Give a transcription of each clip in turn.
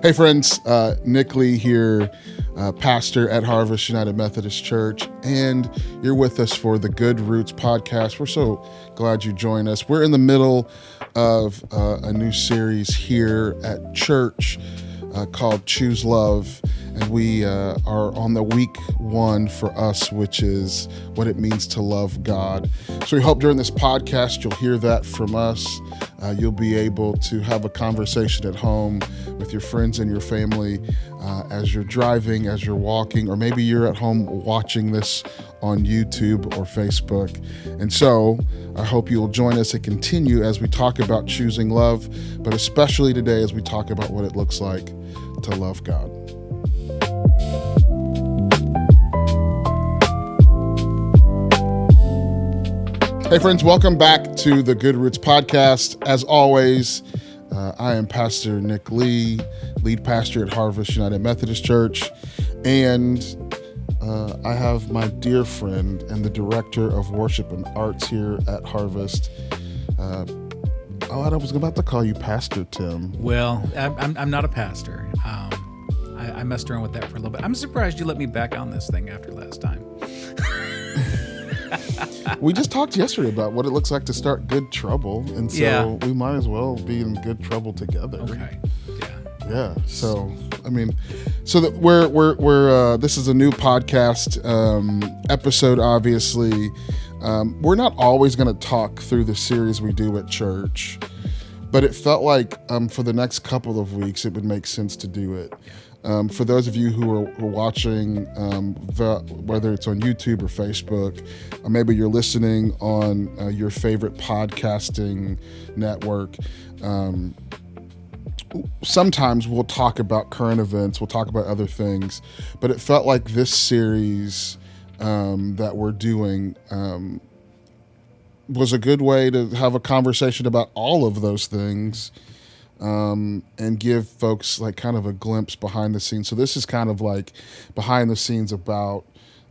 Hey friends, Nick Lee here, pastor at Harvest United Methodist Church, and you're with us for the Good Roots podcast. We're so glad you joined us. We're in the middle of a new series here at church called Choose Love, and we are on the week one for us, which is what it means to love God. So we hope during this podcast you'll hear that from us. You'll be able to have a conversation at home with your friends and your family as you're driving, as you're walking, or maybe you're at home watching this on YouTube or Facebook. And so I hope you'll join us and continue as we talk about choosing love, but especially today as we talk about what it looks like to love God. Hey friends, welcome back to the Good Roots podcast. As always, I am Pastor Nick Lee, lead pastor at Harvest United Methodist Church, and I have my dear friend and the director of worship and arts here at Harvest. I was about to call you Pastor Tim. Well, I'm not a pastor. I messed around with that for a little bit. I'm surprised you let me back on this thing after last time. We just talked yesterday about what it looks like to start good trouble, and so we might as well be in good trouble together. Okay. Yeah. So I mean, so that we're this is a new podcast episode. Obviously, we're not always going to talk through the series we do at church, but it felt like for the next couple of weeks it would make sense to do it. For those of you who are watching, whether it's on YouTube or Facebook, or maybe you're listening on your favorite podcasting network, sometimes we'll talk about current events, we'll talk about other things, but it felt like this series that we're doing was a good way to have a conversation about all of those things. And give folks like kind of a glimpse behind the scenes. So this is kind of like behind the scenes about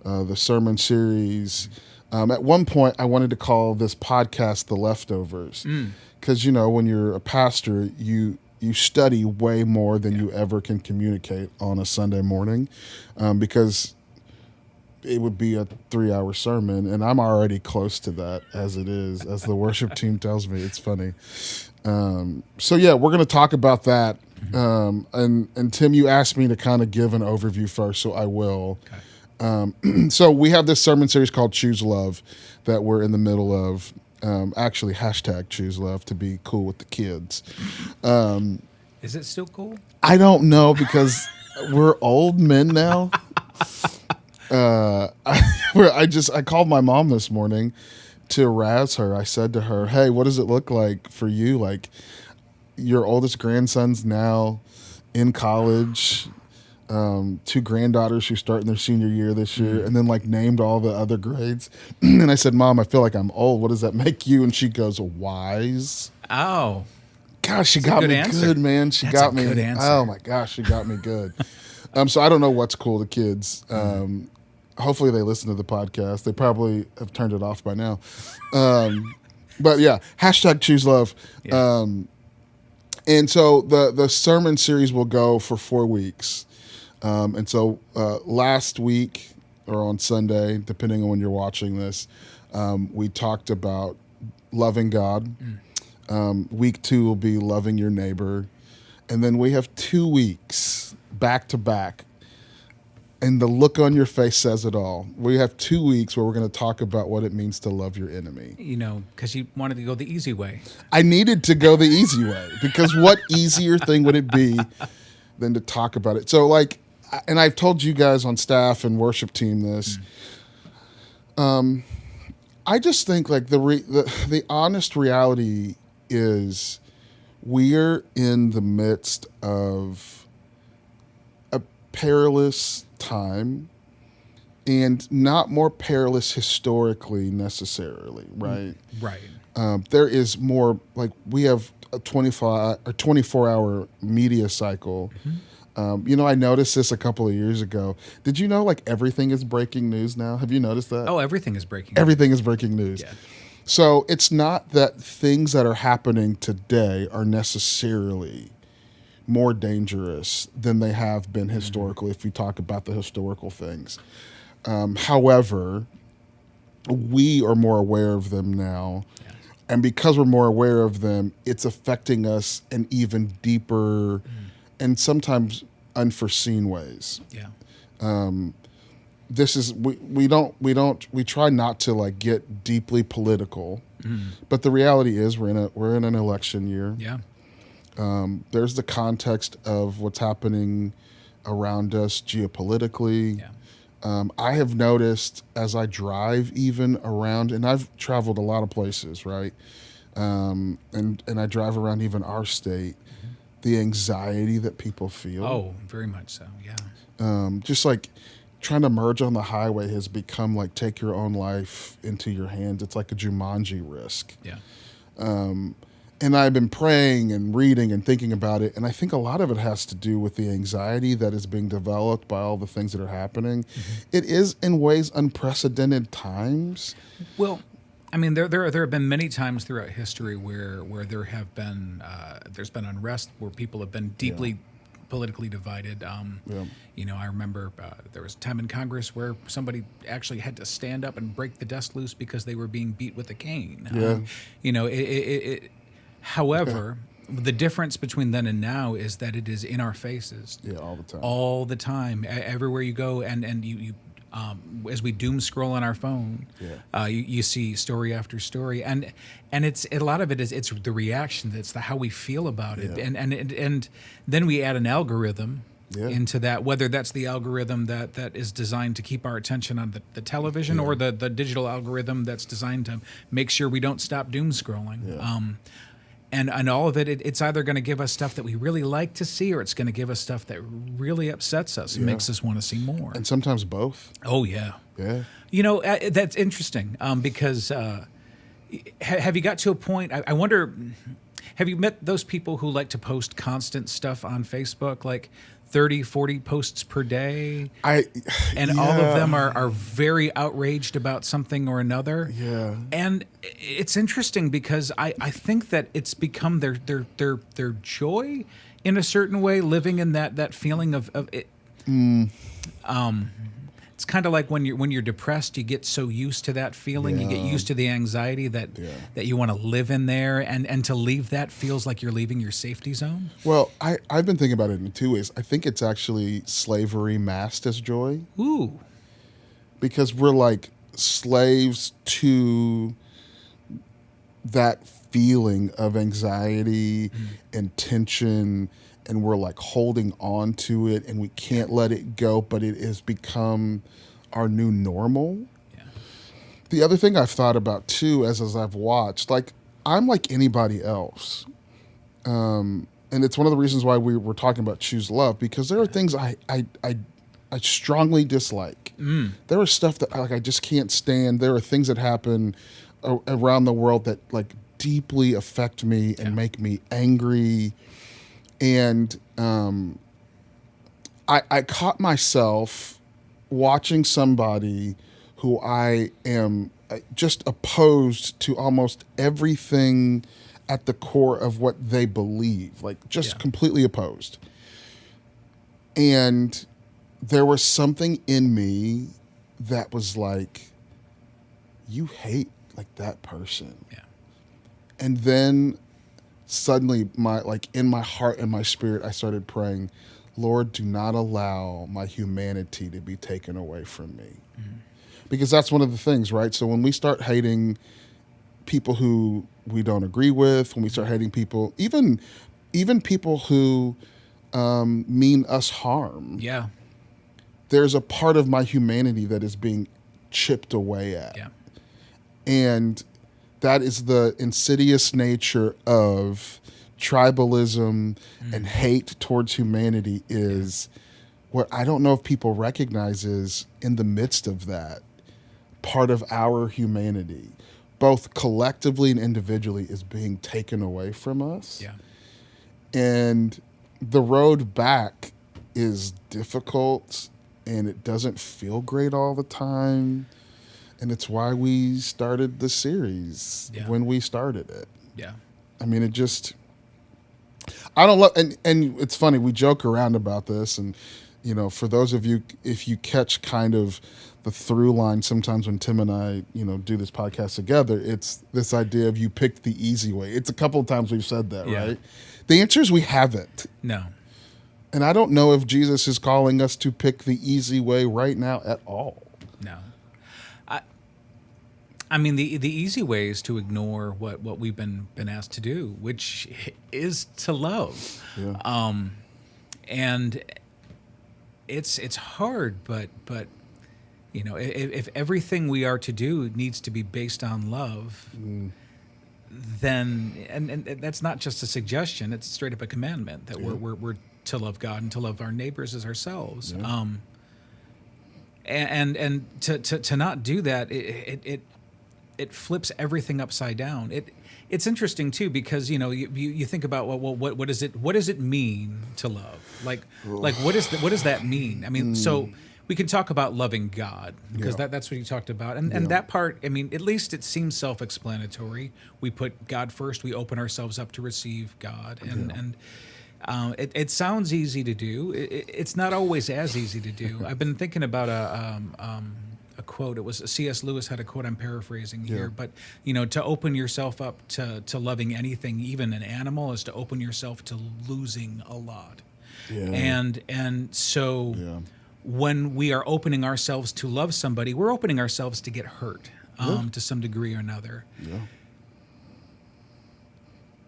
the sermon series. At one point, I wanted to call this podcast The Leftovers because, when you're a pastor, you study way more than you ever can communicate on a Sunday morning because it would be a 3-hour sermon, and I'm already close to that as it is, as the worship team tells me. It's funny. So yeah, we're going to talk about that. And Tim, you asked me to kind of give an overview first, so I will. Okay. So we have this sermon series called Choose Love that we're in the middle of. Actually, hashtag Choose Love to be cool with the kids. Is it still cool? I don't know because we're old men now. I called my mom this morning to razz her. I said to her, hey, what does it look like for you? Like, your oldest grandson's now in college, 2 granddaughters who start in their senior year this year, and then like named all the other grades. And I said, Mom, I feel like I'm old. What does that make you? And she goes, wise. Oh. Gosh, she got me good, man. She got me. Good answer. Oh my gosh, she got me good. So I don't know what's cool to kids. Hopefully they listen to the podcast. They probably have turned it off by now. But yeah, hashtag Choose Love. Yeah. And so the sermon series will go for 4 weeks. And so last week or on Sunday, depending on when you're watching this, we talked about loving God. Week 2 will be loving your neighbor. And then we have 2 weeks back to back. And the look on your face says it all. We have 2 weeks where we're going to talk about what it means to love your enemy. Because you wanted to go the easy way. I needed to go the easy way because what easier thing would it be than to talk about it? So and I've told you guys on staff and worship team this. I just think like the honest reality is we're in the midst of a perilous time, and not more perilous historically necessarily, right? Right. There is more, like we have a 24-hour media cycle. I noticed this a couple of years ago. Did you know like everything is breaking news now? Have you noticed that? Oh, everything is breaking. Everything is breaking news. Yeah. So it's not that things that are happening today are necessarily more dangerous than they have been historically, if we talk about the historical things. However, we are more aware of them now. Yeah. And because we're more aware of them, it's affecting us in even deeper and sometimes unforeseen ways. Yeah. This is we try not to like get deeply political, but the reality is we're in an election year. Yeah. There's the context of what's happening around us geopolitically. Yeah. I have noticed as I drive even around, and I've traveled a lot of places, right? And I drive around even our state, the anxiety that people feel. Oh, very much so. Yeah. Just like trying to merge on the highway has become like take your own life into your hands. It's like a Jumanji risk. Yeah. And I've been praying and reading and thinking about it, and I think a lot of it has to do with the anxiety that is being developed by all the things that are happening. It is, in ways, unprecedented times. Well, I mean, there have been many times throughout history where there have been there's been unrest, where people have been deeply politically divided. You know, I remember there was a time in Congress where somebody actually had to stand up and break the desk loose because they were being beat with a cane. Yeah. You know, however, the difference between then and now is that it is in our faces. Yeah, all the time. All the time, everywhere you go, and you as we doom scroll on our phone, you see story after story, and it's a lot of it is it's the reaction, it's how we feel about it, and then we add an algorithm into that, whether that's the algorithm that is designed to keep our attention on the television or the digital algorithm that's designed to make sure we don't stop doom scrolling. And all of it's either going to give us stuff that we really like to see, or it's going to give us stuff that really upsets us and makes us want to see more. And sometimes both. Oh, yeah. Yeah. You know, that's interesting because have you got to a point, I wonder, have you met those people who like to post constant stuff on Facebook, like 30, 40 posts per day? And all of them are very outraged about something or another. Yeah. And it's interesting because I think that it's become their joy in a certain way, living in that feeling of it. It's kind of like when you're depressed, you get so used to that feeling, you get used to the anxiety that you want to live in there, and to leave that feels like you're leaving your safety zone. Well, I've been thinking about it in two ways. I think it's actually slavery masked as joy. Ooh. Because we're like slaves to that feeling of anxiety and tension, and we're like holding on to it and we can't let it go, but it has become our new normal. Yeah. The other thing I've thought about too, as I've watched, like I'm like anybody else. And it's one of the reasons why we were talking about choose love, because there are things I strongly dislike. There are stuff that I just can't stand. There are things that happen around the world that like deeply affect me and make me angry. And I caught myself watching somebody who I am just opposed to almost everything at the core of what they believe, like just completely opposed. And there was something in me that was like, you hate like that person. Yeah. And then suddenly in my heart and my spirit, I started praying, Lord, do not allow my humanity to be taken away from me. Because that's one of the things, right? So when we start hating people who we don't agree with, when we start hating people, even people who mean us harm, there's a part of my humanity that is being chipped away at. Yeah. And that is the insidious nature of tribalism and hate towards humanity, is what I don't know if people recognize is in the midst of that, part of our humanity, both collectively and individually, is being taken away from us. Yeah. And the road back is difficult and it doesn't feel great all the time. And it's why we started the series when we started it. Yeah. I mean, I don't love, and it's funny, we joke around about this, and for those of you, if you catch kind of the through line, sometimes when Tim and I, do this podcast together, it's this idea of you picked the easy way. It's a couple of times we've said that, Yeah. right? The answer is we haven't. No. And I don't know if Jesus is calling us to pick the easy way right now at all. No. I mean, the easy way is to ignore what we've been asked to do, which is to love. Yeah. And it's hard, but if everything we are to do needs to be based on love, then and that's not just a suggestion; it's straight up a commandment that we're to love God and to love our neighbors as ourselves. Yeah. And to not do that, it flips everything upside down. It's interesting too, because you think about what does it mean to love? Like what does that mean? I mean, so we can talk about loving God, because that's what you talked about, and that part. I mean, at least it seems self-explanatory. We put God first. We open ourselves up to receive God, and it sounds easy to do. It's not always as easy to do. I've been thinking about a quote. It was C.S. Lewis had a quote. I'm paraphrasing here, but to open yourself up to loving anything, even an animal, is to open yourself to losing a lot. Yeah. And so when we are opening ourselves to love somebody, we're opening ourselves to get hurt to some degree or another. Yeah.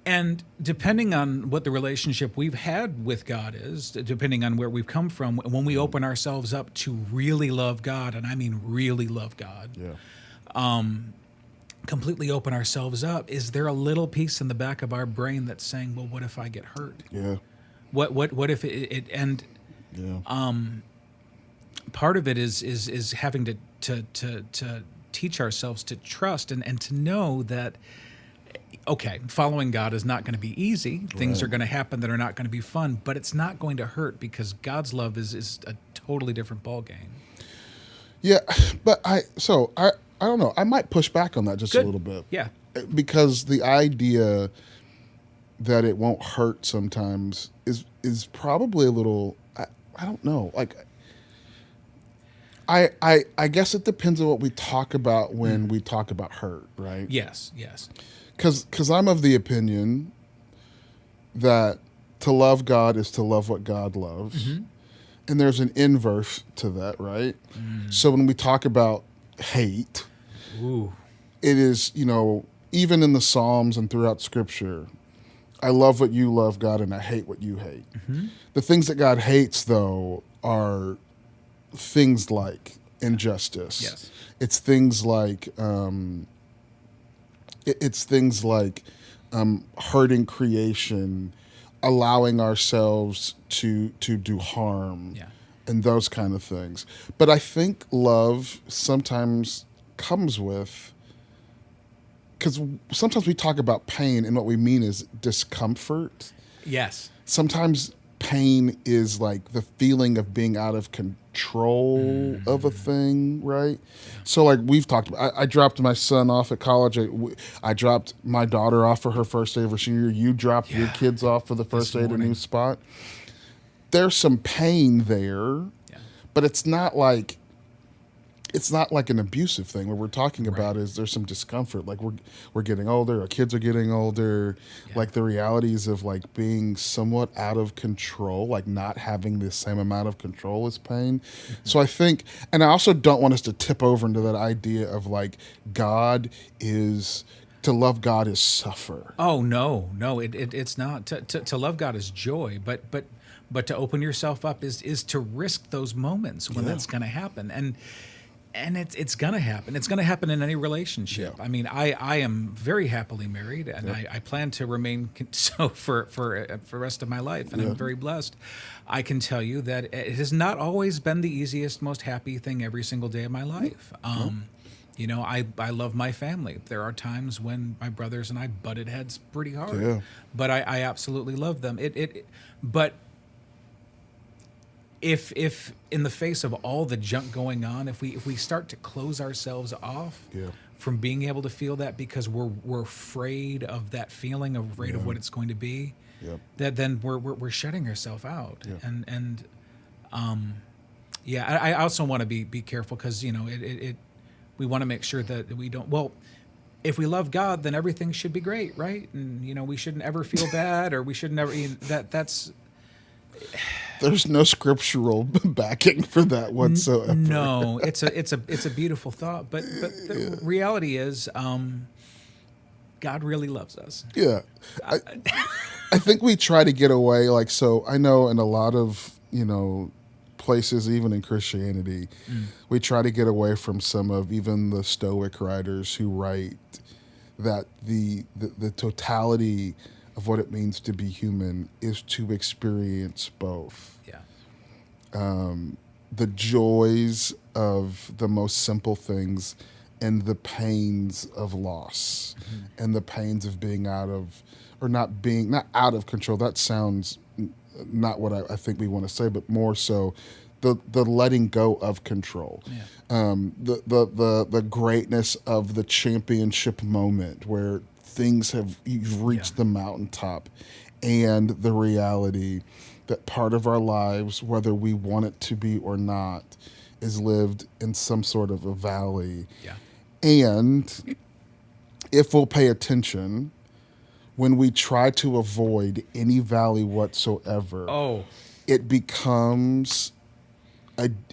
And depending on what the relationship we've had with God is, depending on where we've come from, when we open ourselves up to really love God, and I mean really love God, completely open ourselves up, is there a little piece in the back of our brain that's saying, well, what if I get hurt? Yeah. What if it and part of it is having to teach ourselves to trust and to know that, okay, following God is not going to be easy. Things are going to happen that are not going to be fun, but it's not going to hurt, because God's love is a totally different ballgame. Yeah, but I don't know. I might push back on that just a little bit. Yeah. Because the idea that it won't hurt sometimes is probably a little, I don't know. Like, I guess it depends on what we talk about when we talk about hurt, right? Yes. Because I'm of the opinion that to love God is to love what God loves. Mm-hmm. And there's an inverse to that, right? So when we talk about hate, it is, even in the Psalms and throughout Scripture, I love what you love, God, and I hate what you hate. Mm-hmm. The things that God hates, though, are things like injustice. Yes. It's things like... It's things like hurting creation, allowing ourselves to do harm, and those kind of things. But I think love sometimes comes with, because sometimes we talk about pain and what we mean is discomfort. Yes. Sometimes pain is like the feeling of being out of control of a thing, right? So like we've talked about, I dropped my son off at college. I dropped my daughter off for her first day of her senior year. You dropped your kids off for the first day at a new spot. There's some pain there, but it's not like an abusive thing. What we're talking about is there's some discomfort. Like we're getting older, our kids are getting older. Like the realities of like being somewhat out of control, like not having the same amount of control is pain. Mm-hmm. So I think, and I also don't want us to tip over into that idea of like to love God is suffer. Oh no, it's not. To love God is joy, but to open yourself up is to risk those moments when that's going to happen. And it's going to happen. It's going to happen in any relationship. Yeah. I mean, I am very happily married, and I plan to remain so for the rest of my life, and I'm very blessed. I can tell you that it has not always been the easiest, most happy thing every single day of my life. I love my family. There are times when my brothers and I butted heads pretty hard, but I absolutely love them. But if in the face of all the junk going on, if we start to close ourselves off from being able to feel that because we're afraid of that feeling, afraid of what it's going to be, Yep. that then we're shutting ourselves out. Yeah. And yeah, I also want to be careful because it we want to make sure that we don't. Well, if we love God, then everything should be great, right? And we shouldn't ever feel bad, or we should never that's There's no scriptural backing for that whatsoever. no. It's a beautiful thought, but the reality is, God really loves us. Yeah. I think we try to get away, like, so I know in a lot of, places, even in Christianity, we try to get away from some of even the Stoic writers who write that the totality of what it means to be human is to experience both. Yeah. The joys of the most simple things and the pains of loss and the pains of being out of, or not out of control. That sounds not what I think we want to say, but more so the letting go of control. Yeah. The greatness of the championship moment where you've reached the mountaintop, and the reality that part of our lives, whether we want it to be or not, is lived in some sort of a valley. Yeah. And if we'll pay attention, when we try to avoid any valley whatsoever, Oh. it becomes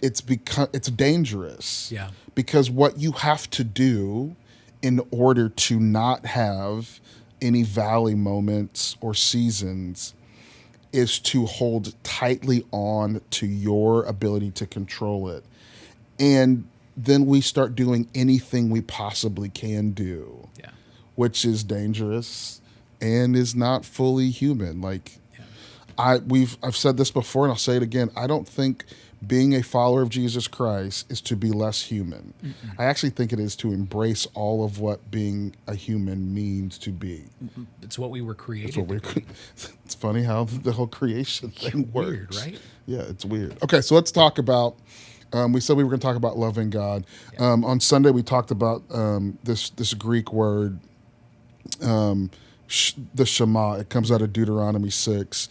it's dangerous. Yeah. Because what you have to do in order to not have any valley moments or seasons is to hold tightly on to your ability to control it. And then we start doing anything we possibly can do, Yeah. which is dangerous and is not fully human. Like, Yeah. I've said this before and I'll say it again. I don't think being a follower of Jesus Christ is to be less human. Mm-mm. I actually think it is to embrace all of what being a human means to be. It's what we were created. It's funny how the whole creation thing works. Weird, right? Yeah, it's weird. Okay, so let's talk about. We said we were going to talk about loving God. Yeah. On Sunday, we talked about this Greek word, the Shema. It comes out of Deuteronomy 6.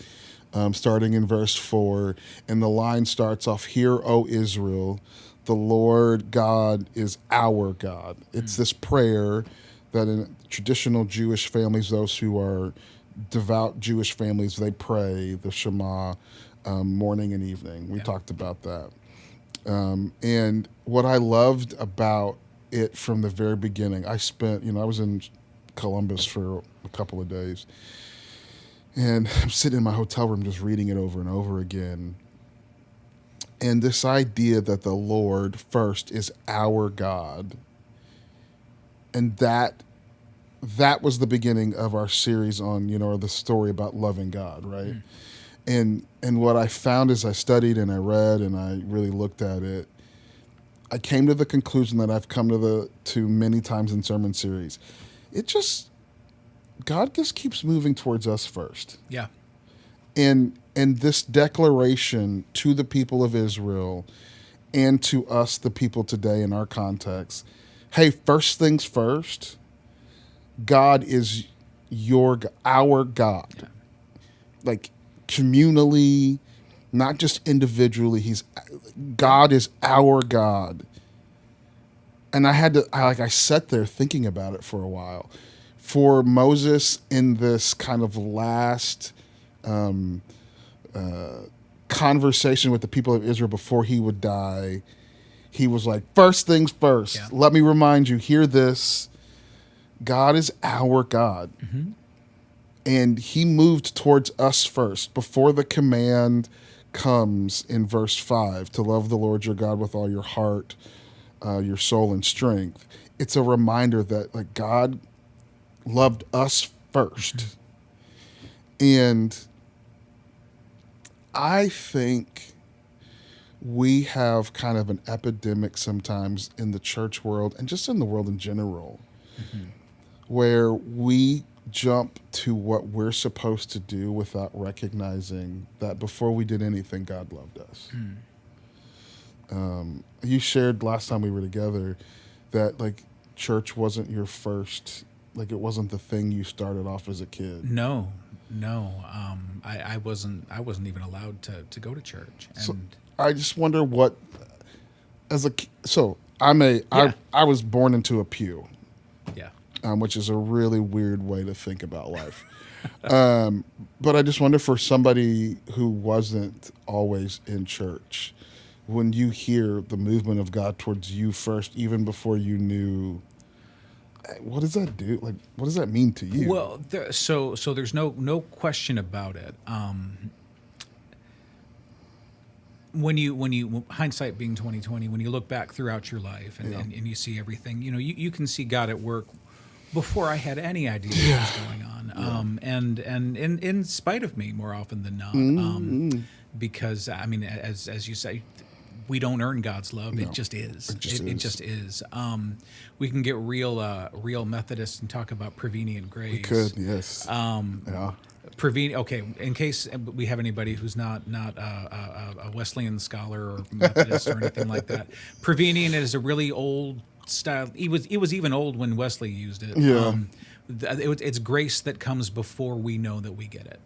Starting in verse 4, and the line starts off, "Hear, O Israel, the Lord God is our God." It's this prayer that in traditional Jewish families, those who are devout Jewish families, they pray the Shema morning and evening. We talked about that. And what I loved about it from the very beginning, I was in Columbus for a couple of days. And I'm sitting in my hotel room just reading it over and over again. And this idea that the Lord first is our God. And that was the beginning of our series on, the story about loving God, right? And what I found as I studied and I read and I really looked at it, I came to the conclusion that I've come to many times in sermon series. God just keeps moving towards us first. Yeah. And this declaration to the people of Israel and to us, the people today in our context, hey, first things first, God is our God. Yeah. Like communally, not just individually. God is our God. And I sat there thinking about it for a while. For Moses in this kind of last conversation with the people of Israel before he would die, he was like, first things first, let me remind you, hear this, God is our God. Mm-hmm. And he moved towards us first before the command comes in verse 5 to love the Lord your God with all your heart, your soul, and strength. It's a reminder that like God loved us first. And I think we have kind of an epidemic sometimes in the church world and just in the world in general, where we jump to what we're supposed to do without recognizing that before we did anything, God loved us. You shared last time we were together that like church wasn't your first, like it wasn't the thing you started off as a kid. No, no. I wasn't. I wasn't even allowed to go to church. So And I just wonder what, so yeah, I was born into a pew, yeah. which is a really weird way to think about life. But I just wonder for somebody who wasn't always in church, when you hear the movement of God towards you first, even before you knew, what does that do? Like, what does that mean to you? Well, so there's no question about it. When you hindsight being 2020, when you look back throughout your life and, Yeah. and you see everything, you can see God at work before I had any idea what was going on. And in spite of me more often than not. Because I mean, as you say, we don't earn God's love. It just is. It just It is. just is. We can get real Methodist and talk about prevenient grace. We could, yes. Yeah. Okay, in case we have anybody who's not a Wesleyan scholar or Methodist or anything like that, prevenient is a really old style. It was even old when Wesley used it. Yeah. It's grace that comes before we know that we get it.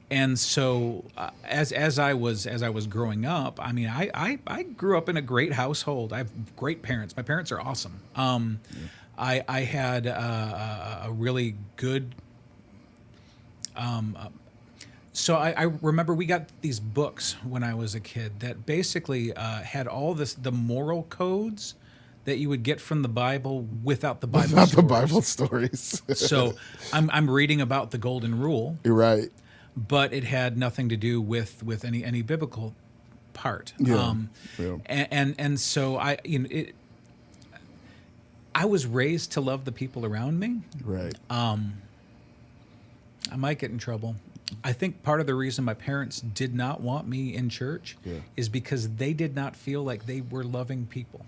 And so, as I was growing up, I mean, I grew up in a great household. I have great parents. My parents are awesome. I had a really good. So I remember we got these books when I was a kid that basically had all the moral codes that you would get from the Bible without the Bible Not the stories. Bible stories. So I'm reading about the Golden Rule, You're right. but it had nothing to do with any biblical part. Yeah. Yeah. And so I was raised to love the people around me. Right. I might get in trouble. I think part of the reason my parents did not want me in church is because they did not feel like they were loving people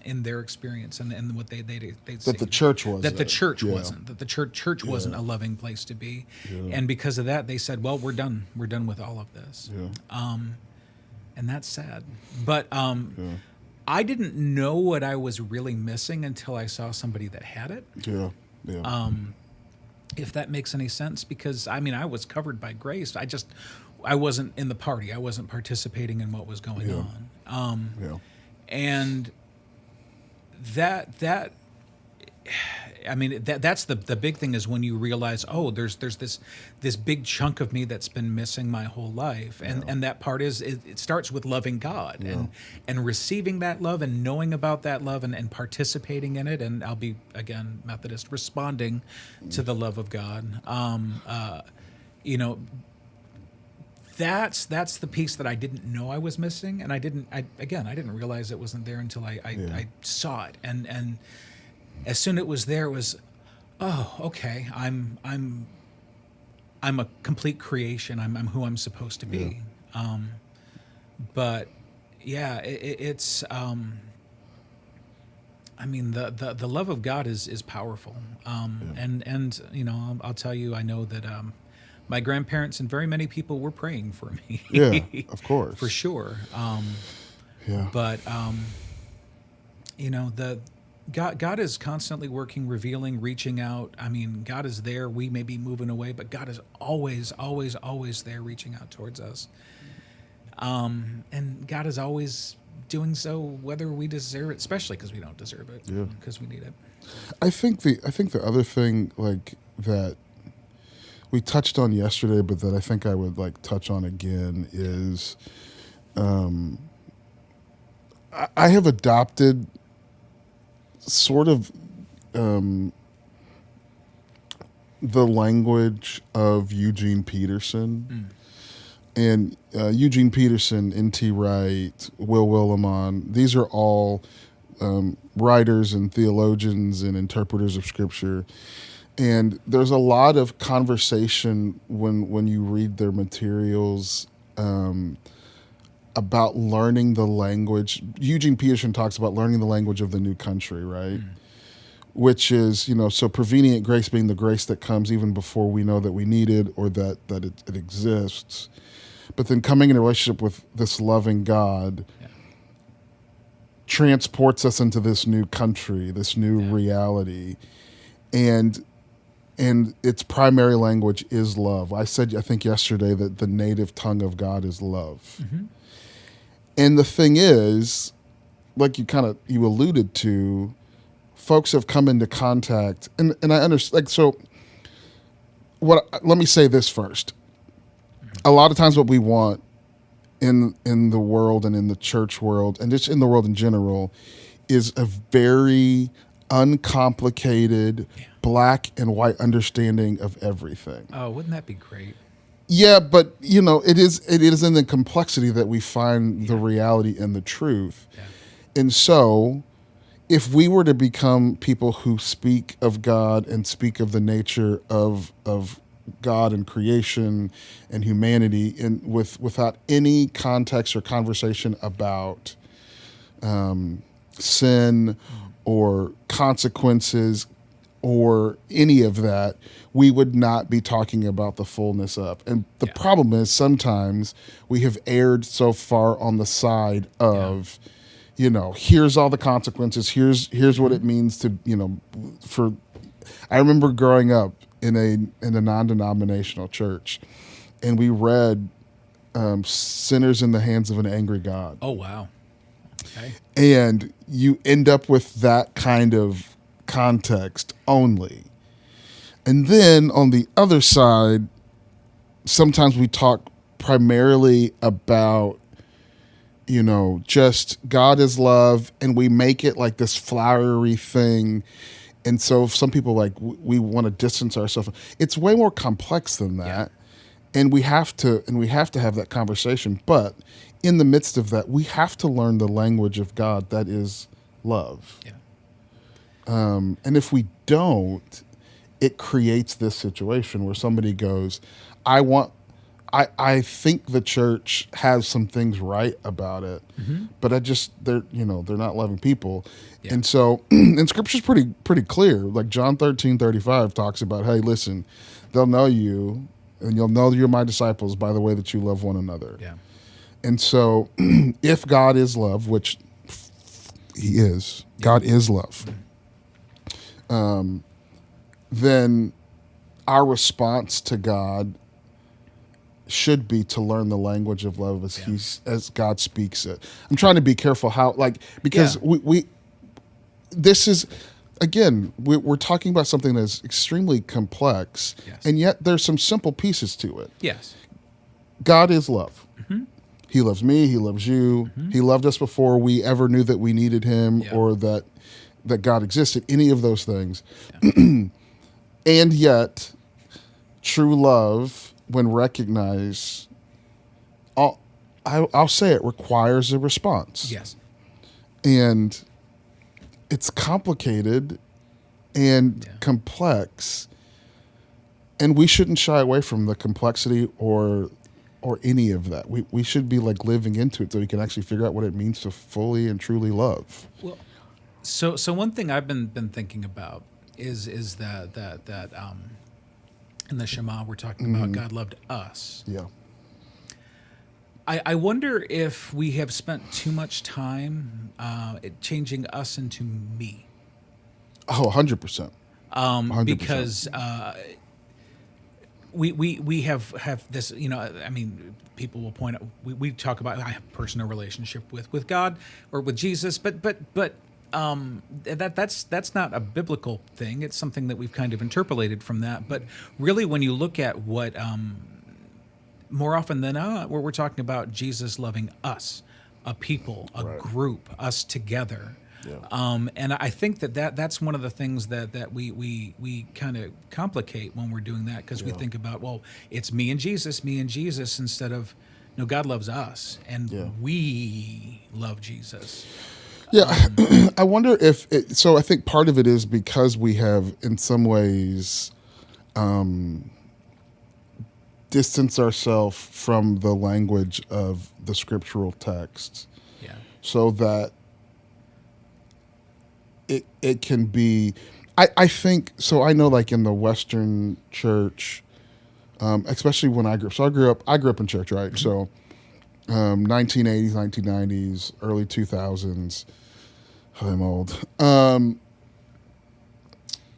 in their experience and what they That the church was. that the church wasn't, that the church wasn't a loving place to be. And because of that, they said, well, we're done with all of this. And that's sad. But I didn't know what I was really missing until I saw somebody that had it. Yeah. Yeah. If that makes any sense, because I mean, I was covered by grace. I wasn't in the party. I wasn't participating in what was going on. Yeah. And that I mean, that's the big thing is when you realize, oh, there's this big chunk of me that's been missing my whole life, and that part is it starts with loving God and receiving that love and knowing about that love and participating in it, and I'll be again Methodist, responding to the love of God. That's the piece that I didn't know I was missing, and I didn't realize it wasn't there until I saw it, and as soon as it was there, it was, oh, okay, I'm a complete creation. I'm who I'm supposed to be. But yeah, it's I mean, the love of God is powerful. And I'll tell you, I know that my grandparents and very many people were praying for me. Yeah, of course. For sure. But the God is constantly working, revealing, reaching out. I mean, God is there. We may be moving away, but God is always, always, always there, reaching out towards us. And God is always doing so, whether we deserve it, especially because we don't deserve it, because we need it. I think the other thing like that we touched on yesterday, but that I think I would like touch on again is, I have adopted sort of the language of Eugene Peterson. And Eugene Peterson, N.T. Wright, Will Willimon, these are all writers and theologians and interpreters of Scripture. And there's a lot of conversation when you read their materials about learning the language. Eugene Peterson talks about learning the language of the new country, right? Which is, so prevenient grace being the grace that comes even before we know that we need it or that it exists. But then coming in a relationship with this loving God transports us into this new country, this new reality, and its primary language is love. I said, I think yesterday, that the native tongue of God is love. And the thing is, like you alluded to, folks have come into contact, and I understand. Like, so, let me say this first. A lot of times, what we want in the world and in the church world and just in the world in general is a very uncomplicated black and white understanding of everything. Oh, wouldn't that be great? Yeah, but it is in the complexity that we find the reality and the truth. And so if we were to become people who speak of God and speak of the nature of God and creation and humanity, and without any context or conversation about sin or consequences or any of that, we would not be talking about the fullness of. And the problem is, sometimes we have erred so far on the side of, here's all the consequences. Here's what it means to, for. I remember growing up in a non-denominational church, and we read "Sinners in the Hands of an Angry God." Oh, wow. Okay. And you end up with that kind of context only. And then on the other side, sometimes we talk primarily about, just God is love, and we make it like this flowery thing. And so some people, like, we want to distance ourselves. It's way more complex than that. And we have to have that conversation. But in the midst of that, we have to learn the language of God that is love. Yeah. And if we don't, it creates this situation where somebody goes, I think the church has some things right about it, but they're not loving people. Yeah. And so, and Scripture's pretty clear. Like John 13:35 talks about, hey, listen, they'll know you, and you'll know you're my disciples by the way that you love one another. Yeah. And so, if God is love, which He is, God is love, then our response to God should be to learn the language of love as God speaks it. I'm trying to be careful because this is, again, we're talking about something that's extremely complex, and yet there's some simple pieces to it. Yes. God is love. He loves me. He loves you. He loved us before we ever knew that we needed Him or that God existed, any of those things. And yet, true love, when recognized, I'll say it requires a response. Yes. And it's complicated and complex, and we shouldn't shy away from the complexity or any of that. We should be like living into it so we can actually figure out what it means to fully and truly love. Well, so one thing I've been thinking about is that in the Shema we're talking about God loved us. Yeah. I wonder if we have spent too much time changing us into me. Oh, 100%. 100%. Because we have this, I mean, people will point out, we talk about, I have a personal relationship with God or with Jesus, but that's not a biblical thing. It's something that we've kind of interpolated from that. But really, when you look at what, more often than not, where we're talking about Jesus loving us, a people, a group, us together. Yeah. And I think that's one of the things that we kind of complicate when we're doing that, because we think about, well, it's me and Jesus, instead of, no, God loves us, and we love Jesus. Yeah, I wonder if so I think part of it is because we have, in some ways, distanced ourselves from the language of the scriptural texts. Yeah. So that it can be, I think, so I know, like in the Western church, especially when I grew up, I grew up in church, right? So 1980s, 1990s, early 2000s, I'm old.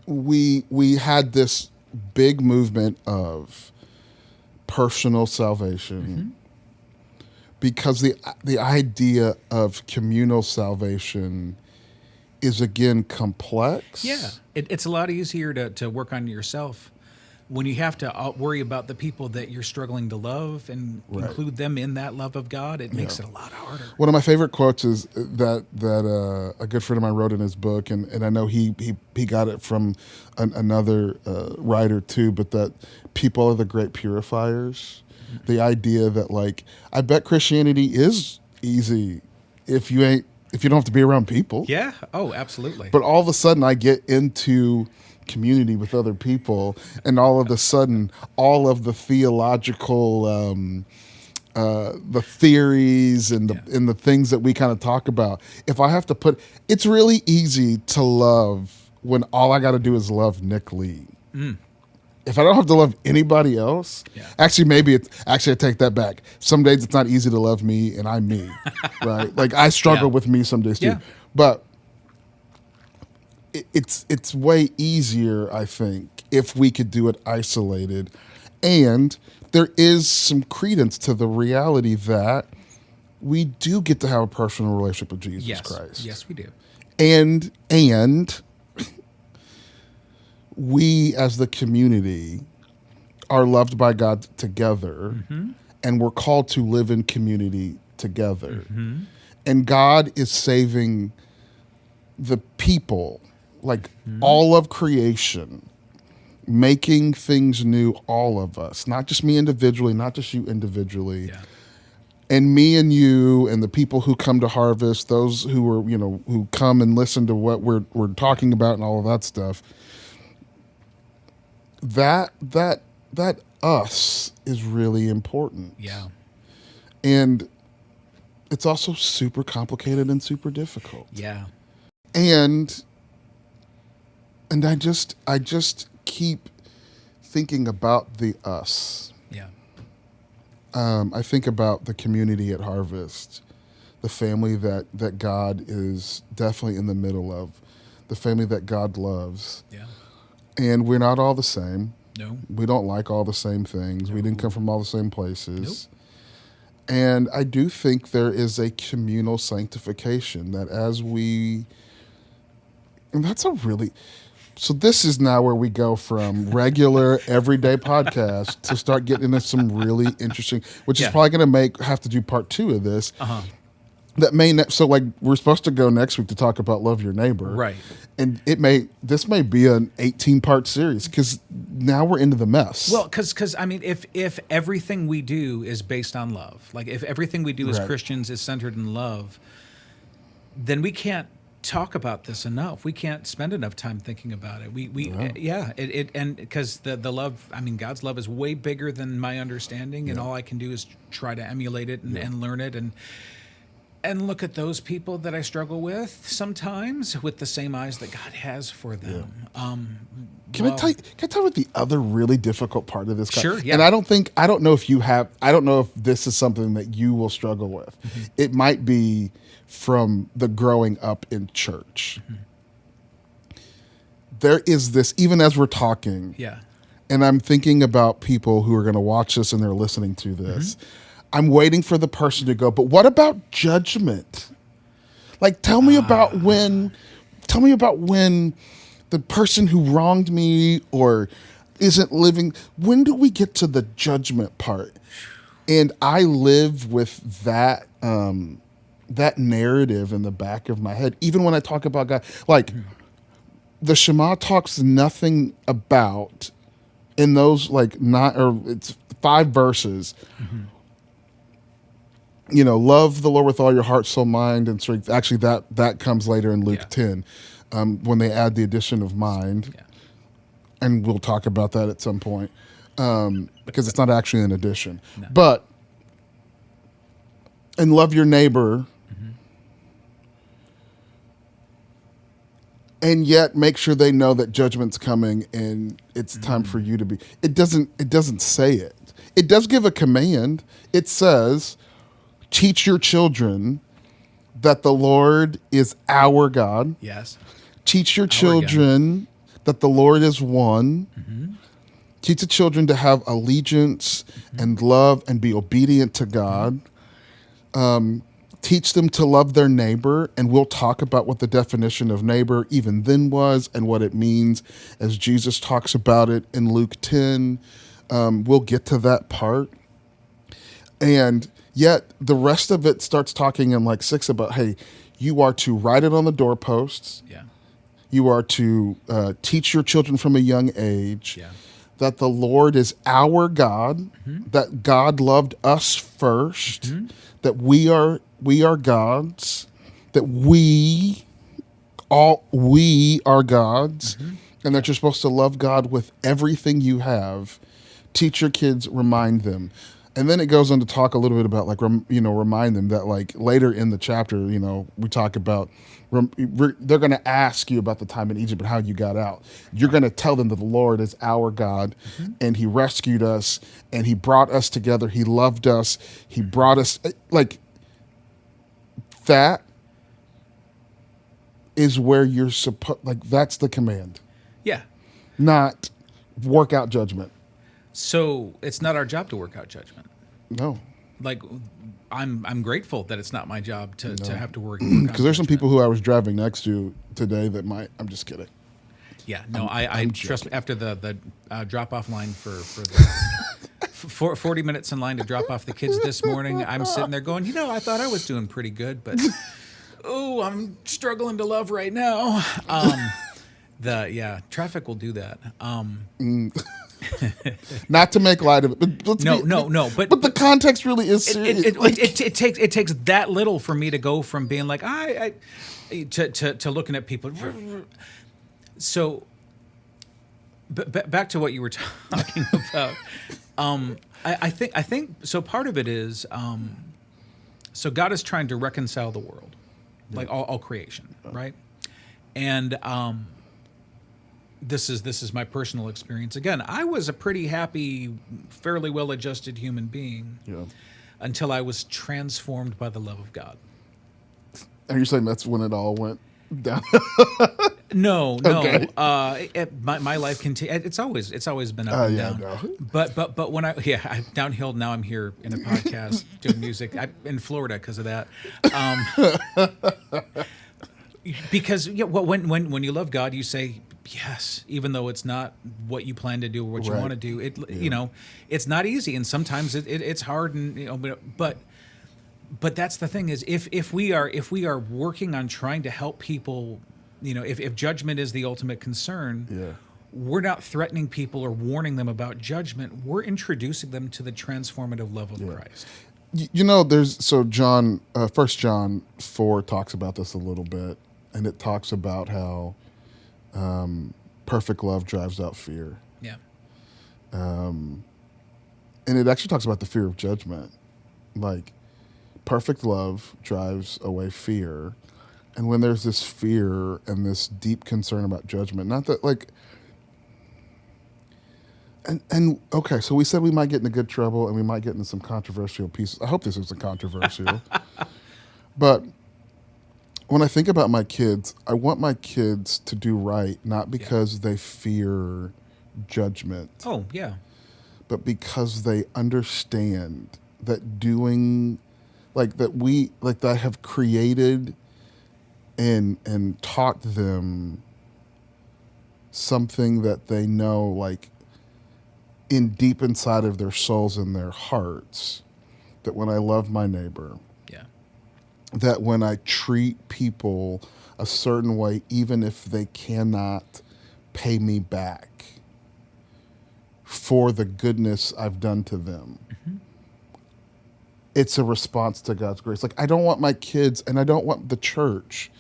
We had this big movement of personal salvation because the idea of communal salvation is again complex. Yeah, it's a lot easier to work on yourself when you have to worry about the people that you're struggling to love and Right. include them in that love of God. It makes Yeah. it a lot harder. One of my favorite quotes is that a good friend of mine wrote in his book, and I know he got it from another writer too, but that people are the great purifiers. The idea that, like, I bet Christianity is easy if you don't have to be around people. Yeah. Oh, absolutely. But all of a sudden, I get into community with other people, and all of a sudden, all of the theological, the theories and the things that we kind of talk about. If I have to put, it's really easy to love when all I got to do is love Nick Lee. If I don't have to love anybody else, actually, I take that back. Some days it's not easy to love me, and I'm me, right? Like, I struggle with me some days too. Yeah. But it's way easier, I think, if we could do it isolated. And there is some credence to the reality that we do get to have a personal relationship with Jesus Christ. Yes, we do. And we as the community are loved by God together, and we're called to live in community together. And God is saving the people, like all of creation, making things new, all of us, not just me individually, not just you individually. Yeah. And me and you and the people who come to Harvest, those who are, who come and listen to what we're talking about and all of that stuff. That us is really important. Yeah. And it's also super complicated and super difficult. Yeah. And I just keep thinking about the us. Yeah. I think about the community at Harvest, the family that God is definitely in the middle of, the family that God loves. Yeah. And we're not all the same. No. We don't like all the same things. No. We didn't come from all the same places. Nope. And I do think there is a communal sanctification that and that's a really... So this is now where we go from regular, everyday podcast to start getting into some really interesting, which is probably going to have to do part 2 of this. That so like we're supposed to go next week to talk about love your neighbor, right? And this may be an 18-part series because now we're into the mess. Well, because I mean, if everything we do is based on love, like if everything we do as Christians is centered in love, then we can't talk about this enough. We can't spend enough time thinking about it. And because the love, I mean, God's love is way bigger than my understanding, and all I can do is try to emulate it and learn it and look at those people that I struggle with sometimes with the same eyes that God has for them. Can I tell you what the other really difficult part of this? Sure, yeah. And I don't know if this is something that you will struggle with. It might be from the growing up in church. There is this, even as we're talking, and I'm thinking about people who are going to watch this and they're listening to this. I'm waiting for the person to go, but what about judgment? Like, tell me about when the person who wronged me or isn't living, when do we get to the judgment part? And I live with that that narrative in the back of my head, even when I talk about God. Like, the Shema talks nothing about, in those it's 5 verses, love the Lord with all your heart, soul, mind, and strength. Actually, that comes later in Luke 10, when they add the addition of mind. And we'll talk about that at some point, because it's not actually an addition. No. But, and love your neighbor, and yet make sure they know that judgment's coming and it's time for you to be. It doesn't say it. It does give a command. It says, teach your children that the Lord is our God. Yes. Teach your Our God. children that the Lord is one. Teach the children to have allegiance and love and be obedient to God. Teach them to love their neighbor, and we'll talk about what the definition of neighbor even then was and what it means as Jesus talks about it in Luke 10. We'll get to that part. And yet the rest of it starts talking in like 6 about, hey, you are to write it on the doorposts. Yeah. You are to teach your children from a young age. Yeah. That the Lord is our God, that God loved us first, that we are God's, that we are God's, and that you're supposed to love God with everything you have. Teach your kids, remind them. And then it goes on to talk a little bit about like, remind them that like later in the chapter, we talk about, they're going to ask you about the time in Egypt and how you got out. You're going to tell them that the Lord is our God and he rescued us and he brought us together. He loved us. He brought us like that is where you're supposed, like, that's the command, Yeah. not work out judgment. So it's not our job to work out judgment. No. Like, I'm grateful that it's not my job to have to work. Because there's some people who I was driving next to today that might. I'm just kidding. Yeah, no, I trust me, after the drop off line for the 40 minutes in line to drop off the kids this morning. I'm sitting there going, I thought I was doing pretty good, but I'm struggling to love right now. Traffic will do that. Not to make light of it, but No, but the context really is serious. It takes that little for me to go from being like to looking at people. So, back to what you were talking about. I think so. Part of it is so God is trying to reconcile the world, like all creation, right? And this is my personal experience. Again, I was a pretty happy, fairly well-adjusted human being until I was transformed by the love of God. Are you saying that's when it all went down? No. Okay. My life it's always been up and down. No. But when I'm downhill now. I'm here in a podcast doing music. I'm in Florida because of that. Because when you love God, you say yes, even though it's not what you plan to do or what you want to do. It's not easy, and sometimes it's hard, and but that's the thing is if we are working on trying to help people, if judgment is the ultimate concern, we're not threatening people or warning them about judgment. We're introducing them to the transformative love of Christ. There's John, 1 John 4 talks about this a little bit, and it talks about how perfect love drives out fear. Yeah. And it actually talks about the fear of judgment. Like, perfect love drives away fear. And when there's this fear and this deep concern about judgment, not that like, and okay, so we said we might get into good trouble and we might get into some controversial pieces. I hope this isn't controversial. But when I think about my kids, I want my kids to do right, not because they fear judgment. Oh, yeah. But because they understand that doing, like that I have created and taught them something that they know, like in deep inside of their souls and their hearts, that when I love my neighbor, that when I treat people a certain way, even if they cannot pay me back for the goodness I've done to them, it's a response to God's grace. Like, I don't want my kids and I don't want the church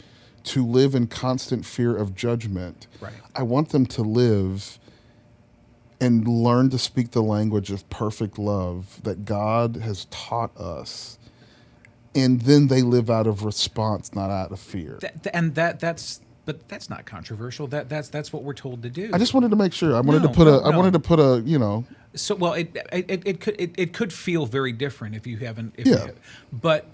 to live in constant fear of judgment. Right. I want them to live and learn to speak the language of perfect love that God has taught us. And then they live out of response, not out of fear. But that's not controversial. That's what we're told to do. I just wanted to make sure. I wanted to put a. So it could feel very different if you haven't. Yeah. But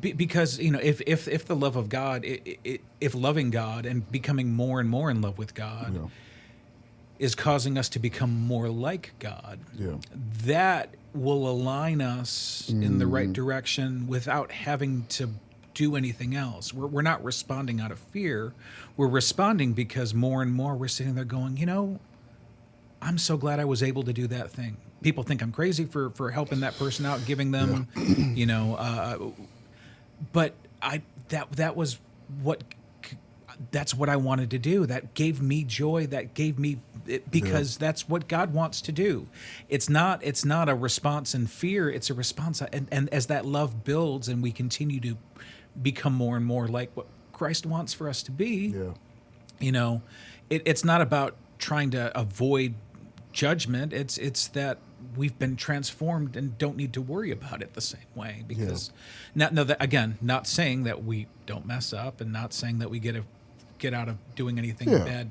Because if the love of God, if loving God and becoming more and more in love with God Yeah. is causing us to become more like God, Yeah. that will align us in the right direction without having to do anything else. We're not responding out of fear. We're responding because more and more we're sitting there going, I'm so glad I was able to do that thing. People think I'm crazy for helping that person out, giving them, you know, but that was what that's what I wanted to do. That gave me joy. That gave me because that's what God wants to do. It's not a response in fear. It's a response, and as that love builds and we continue to become more and more like what Christ wants for us to be. Yeah. It's not about trying to avoid judgment. It's that we've been transformed and don't need to worry about it the same way. Because not saying that we don't mess up, and not saying that we get out of doing anything bad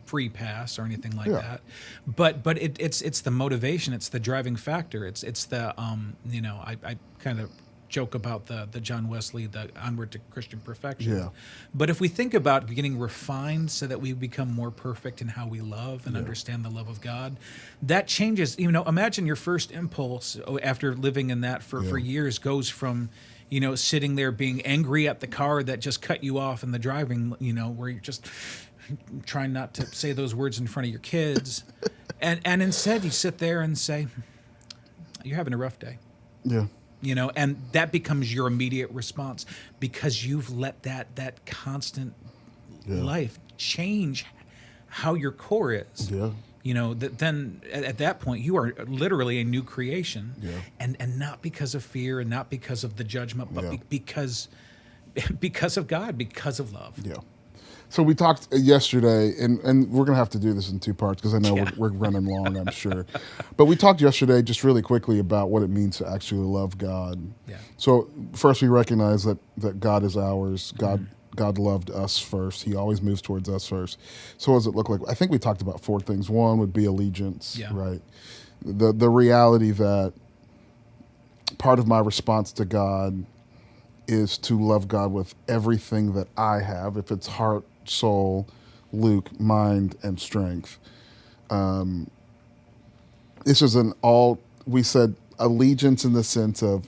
free pass or anything like that. But it's the motivation, it's the driving factor. It's the I kind of joke about the John Wesley, the onward to Christian perfection. Yeah. But if we think about getting refined so that we become more perfect in how we love and understand the love of God, that changes. Imagine your first impulse after living in that for years goes from, sitting there being angry at the car that just cut you off in the driving, where you're just trying not to say those words in front of your kids. and instead you sit there and say, you're having a rough day. Yeah. And that becomes your immediate response because you've let that constant life change how your core is. Yeah. Then at that point you are literally a new creation, and not because of fear and not because of the judgment, but because of God, because of love. Yeah. So we talked yesterday, and we're going to have to do this in two parts because I know we're running long, I'm sure. But we talked yesterday just really quickly about what it means to actually love God. Yeah. So first we recognize that God is ours. God loved us first. He always moves towards us first. So what does it look like? I think we talked about four things. One would be allegiance, right? The reality that part of my response to God is to love God with everything that I have, if it's heart, soul, Luke, mind, and strength. This is we said allegiance in the sense of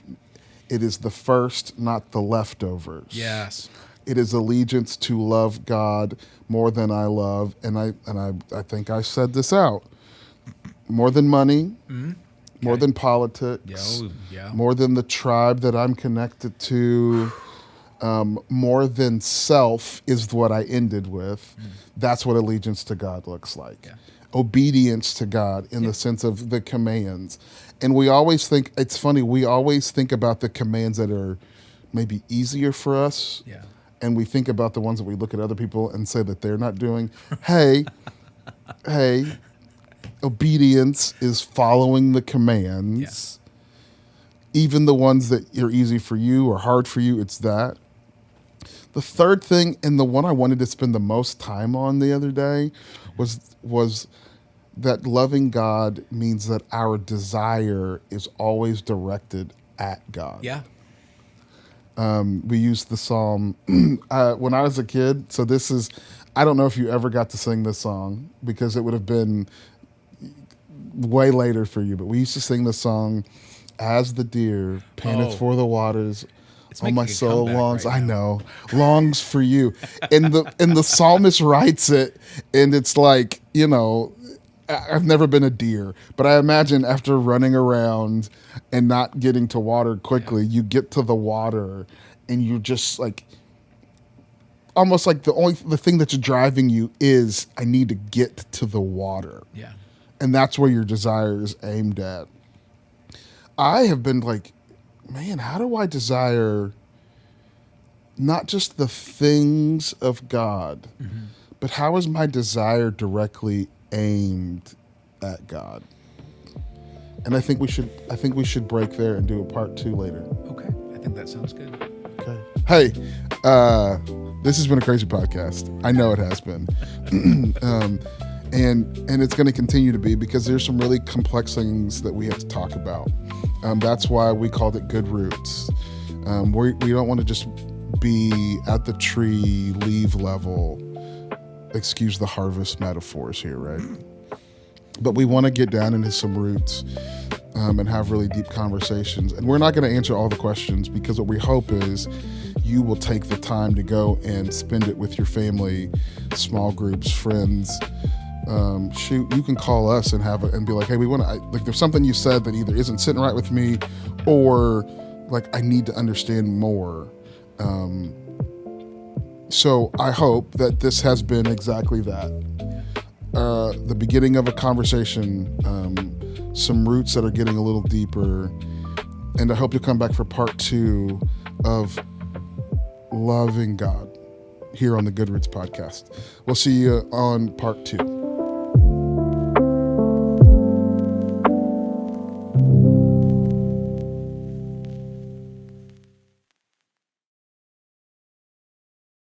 it is the first, not the leftovers. Yes. It is allegiance to love God more than I love, and I think I said this out, more than money, more than politics, more than the tribe that I'm connected to, more than self is what I ended with. That's what allegiance to God looks like. Yeah. Obedience to God in the sense of the commands. And we always think, it's funny, we always think about the commands that are maybe easier for us. Yeah. And we think about the ones that we look at other people and say that they're not doing. Hey, obedience is following the commands. Yeah. Even the ones that are easy for you or hard for you, it's that. The third thing, and the one I wanted to spend the most time on the other day, was that loving God means that our desire is always directed at God. Yeah. We used the psalm when I was a kid. So this is, I don't know if you ever got to sing this song because it would have been way later for you, but we used to sing the song, as the deer panteth for the waters, all my soul longs. Right, I know, longs for you. And the psalmist writes it, and it's like, I've never been a deer, but I imagine after running around and not getting to water quickly, you get to the water and you're just like, almost like the thing that's driving you is, I need to get to the water. Yeah. And that's where your desire is aimed at. I have been like, man, how do I desire not just the things of God, but how is my desire directly aimed at God? And I think we should break there and do a part 2 later. Okay, I think that sounds good. Okay. Hey, this has been a crazy podcast. I know it has been. And it's going to continue to be because there's some really complex things that we have to talk about. That's why we called it Good Roots. We don't want to just be at the tree leaf level. Excuse the harvest metaphors here, right? But we want to get down into some roots and have really deep conversations. And we're not going to answer all the questions, because what we hope is you will take the time to go and spend it with your family, small groups, friends. You can call us and be like, hey, we want to, like, there's something you said that either isn't sitting right with me, or like I need to understand more. So I hope that this has been exactly that. The beginning of a conversation, some roots that are getting a little deeper, and I hope you'll come back for part 2 of loving God here on the Good Roots podcast. We'll see you on part 2.